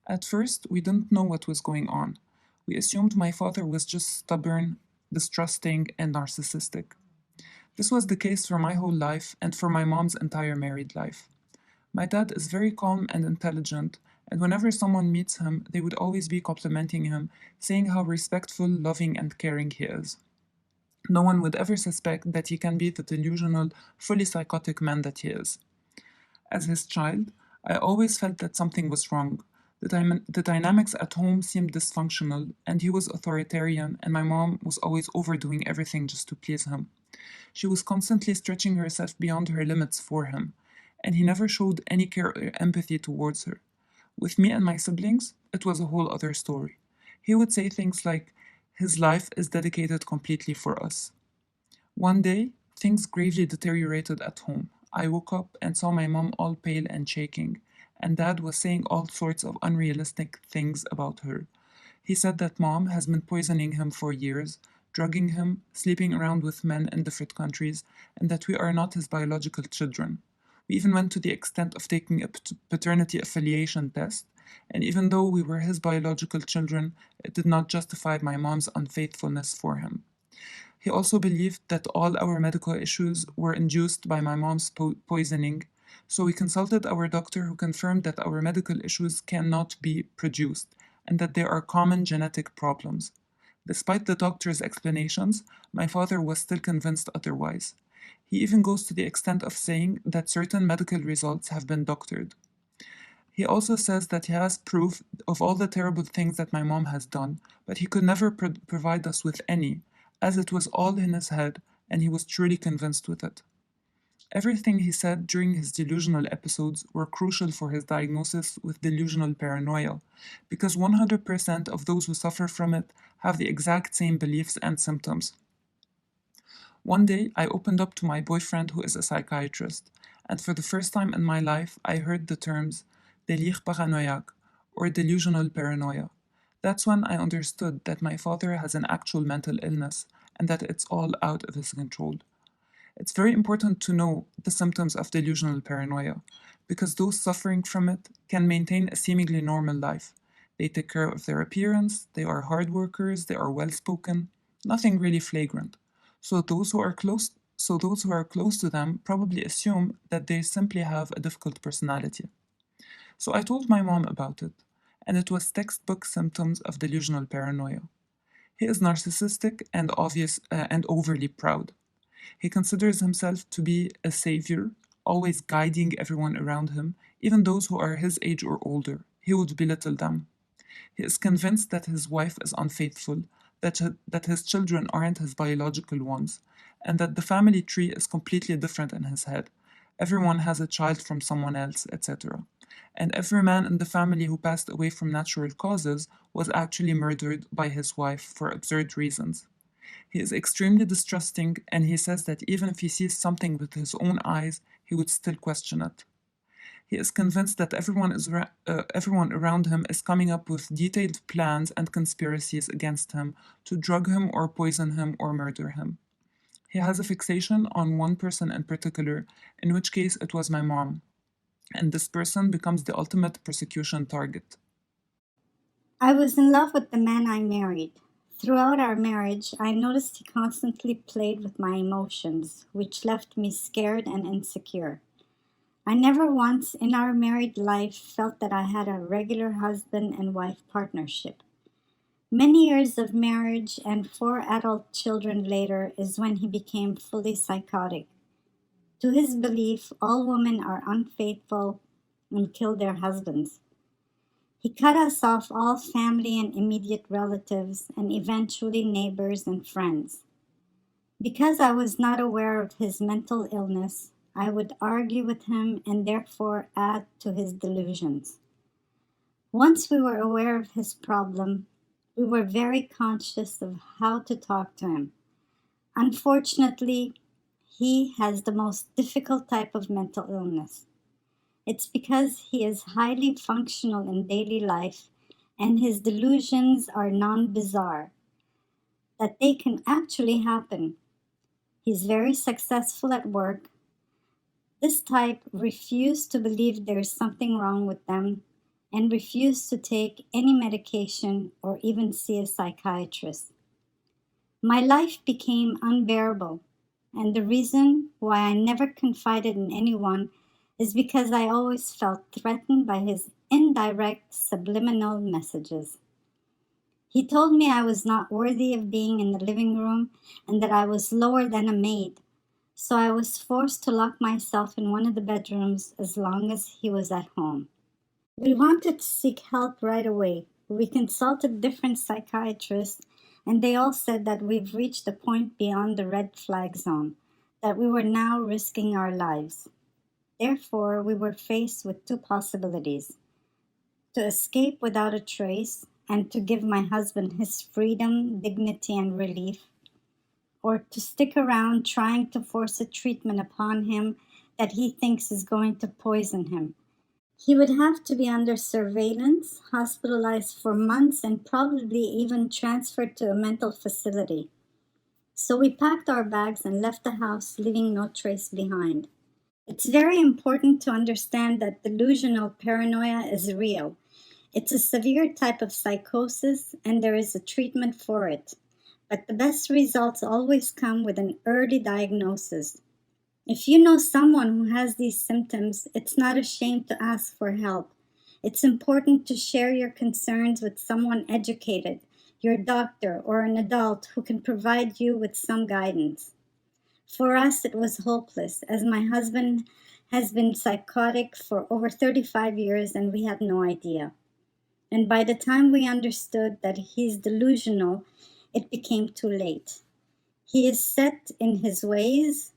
At first, we didn't know what was going on. We assumed my father was just stubborn, distrusting, and narcissistic. This was the case for my whole life and for my mom's entire married life. My dad is very calm and intelligent, and whenever someone meets him, they would always be complimenting him, saying how respectful, loving, and caring he is. No one would ever suspect that he can be the delusional, fully psychotic man that he is. As his child, I always felt that something was wrong. The dynamics at home seemed dysfunctional, and he was authoritarian, and my mom was always overdoing everything just to please him. She was constantly stretching herself beyond her limits for him, and he never showed any care or empathy towards her. With me and my siblings, it was a whole other story. He would say things like, his life is dedicated completely for us. One day, things gravely deteriorated at home. I woke up and saw my mom all pale and shaking, and dad was saying all sorts of unrealistic things about her. He said that mom has been poisoning him for years, drugging him, sleeping around with men in different countries, and that we are not his biological children. We even went to the extent of taking a paternity affiliation test, and even though we were his biological children, it did not justify my mom's unfaithfulness for him. He also believed that all our medical issues were induced by my mom's poisoning, so we consulted our doctor who confirmed that our medical issues cannot be produced and that they are common genetic problems. Despite the doctor's explanations, my father was still convinced otherwise. He even goes to the extent of saying that certain medical results have been doctored. He also says that he has proof of all the terrible things that my mom has done, but he could never provide us with any, as it was all in his head and he was truly convinced with it. Everything he said during his delusional episodes were crucial for his diagnosis with delusional paranoia, because 100% of those who suffer from it have the exact same beliefs and symptoms. One day, I opened up to my boyfriend, who is a psychiatrist, and for the first time in my life, I heard the terms délire paranoïaque or delusional paranoia. That's when I understood that my father has an actual mental illness and that it's all out of his control. It's very important to know the symptoms of delusional paranoia because those suffering from it can maintain a seemingly normal life. They take care of their appearance, they are hard workers, they are well spoken, nothing really flagrant. So those who are close to them probably assume that they simply have a difficult personality. So I told my mom about it, and it was textbook symptoms of delusional paranoia. He is narcissistic and obvious and overly proud. He considers himself to be a savior, always guiding everyone around him, even those who are his age or older. He would belittle them. He is convinced that his wife is unfaithful, that his children aren't his biological ones, and that the family tree is completely different in his head. Everyone has a child from someone else, etc. And every man in the family who passed away from natural causes was actually murdered by his wife for absurd reasons. He is extremely distrusting, and he says that even if he sees something with his own eyes, he would still question it. He is convinced that everyone around him is coming up with detailed plans and conspiracies against him to drug him or poison him or murder him. He has a fixation on one person in particular, in which case it was my mom, and this person becomes the ultimate persecution target. I was in love with the man I married. Throughout our marriage, I noticed he constantly played with my emotions, which left me scared and insecure. I never once in our married life felt that I had a regular husband and wife partnership. Many years of marriage and four adult children later is when he became fully psychotic. To his belief, all women are unfaithful and kill their husbands. He cut us off all family and immediate relatives and eventually neighbors and friends. Because I was not aware of his mental illness, I would argue with him and therefore add to his delusions. Once we were aware of his problem, we were very conscious of how to talk to him. Unfortunately, he has the most difficult type of mental illness. It's because he is highly functional in daily life and his delusions are non bizarre, that they can actually happen. He's very successful at work. This type refuse to believe there is something wrong with them and refused to take any medication or even see a psychiatrist. My life became unbearable, and the reason why I never confided in anyone is because I always felt threatened by his indirect subliminal messages. He told me I was not worthy of being in the living room and that I was lower than a maid, so I was forced to lock myself in one of the bedrooms as long as he was at home. We wanted to seek help right away. We consulted different psychiatrists, and they all said that we've reached a point beyond the red flag zone, that we were now risking our lives. Therefore, we were faced with two possibilities: to escape without a trace and to give my husband his freedom, dignity, and relief, or to stick around trying to force a treatment upon him that he thinks is going to poison him. He would have to be under surveillance, hospitalized for months, and probably even transferred to a mental facility. So we packed our bags and left the house, leaving no trace behind. It's very important to understand that delusional paranoia is real. It's a severe type of psychosis, and there is a treatment for it. But the best results always come with an early diagnosis. If you know someone who has these symptoms, it's not a shame to ask for help. It's important to share your concerns with someone educated, your doctor, or an adult who can provide you with some guidance. For us, it was hopeless, as my husband has been psychotic for over 35 years and we had no idea. And by the time we understood that he's delusional, it became too late. He is set in his ways.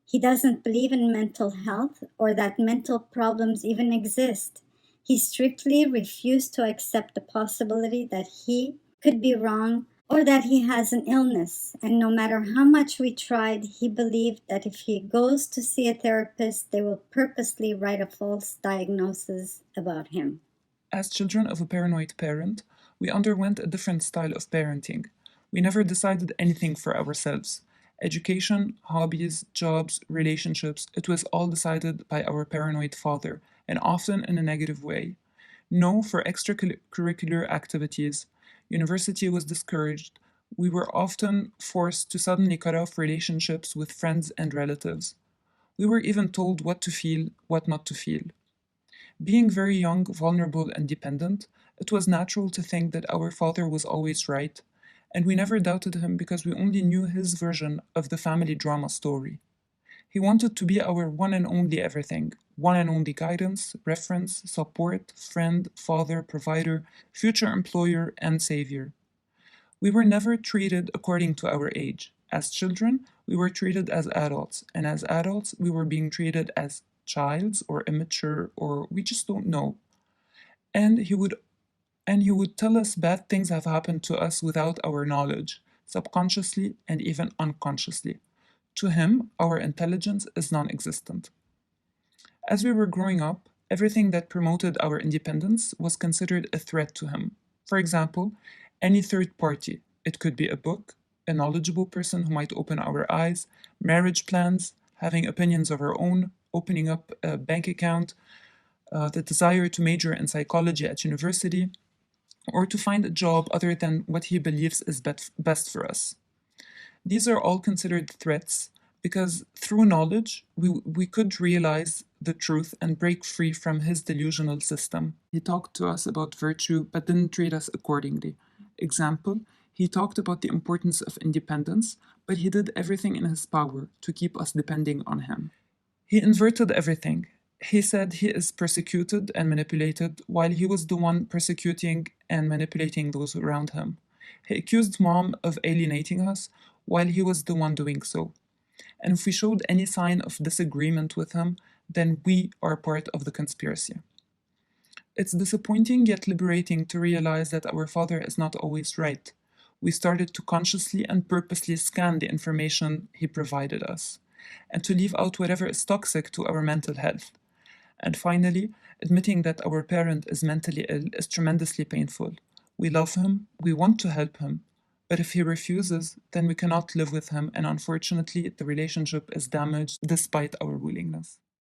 He doesn't believe in mental health or that mental problems even exist. He strictly refused to accept the possibility that he could be wrong or that he has an illness. And no matter how much we tried, he believed that if he goes to see a therapist, they will purposely write a false diagnosis about him. As children of a paranoid parent, we underwent a different style of parenting. We never decided anything for ourselves. Education, hobbies, jobs, relationships, it was all decided by our paranoid father, and often in a negative way. No for extracurricular activities. University was discouraged. We were often forced to suddenly cut off relationships with friends and relatives. We were even told what to feel, what not to feel. Being very young, vulnerable, and dependent, it was natural to think that our father was always right, and we never doubted him because we only knew his version of the family drama story. He wanted to be our one and only everything, one and only guidance, reference, support, friend, father, provider, future employer, and savior. We were never treated according to our age. As children, we were treated as adults, and as adults, we were being treated as childs or immature or we just don't know. And he would tell us bad things have happened to us without our knowledge, subconsciously and even unconsciously. To him, our intelligence is non existent. As we were growing up, everything that promoted our independence was considered a threat to him. For example, any third party. It could be a book, a knowledgeable person who might open our eyes, marriage plans, having opinions of our own, opening up a bank account, the desire to major in psychology at university, or to find a job other than what he believes is best for us. These are all considered threats because through knowledge, we could realize the truth and break free from his delusional system. He talked to us about virtue but didn't treat us accordingly. Example, he talked about the importance of independence, but he did everything in his power to keep us depending on him. He inverted everything. He said he is persecuted and manipulated while he was the one persecuting and manipulating those around him. He accused mom of alienating us while he was the one doing so. And if we showed any sign of disagreement with him, then we are part of the conspiracy. It's disappointing yet liberating to realize that our father is not always right. We started to consciously and purposely scan the information he provided us, and to leave out whatever is toxic to our mental health. And finally, admitting that our parent is mentally ill is tremendously painful. We love him, we want to help him, but if he refuses, then we cannot live with him, and unfortunately, the relationship is damaged despite our willingness.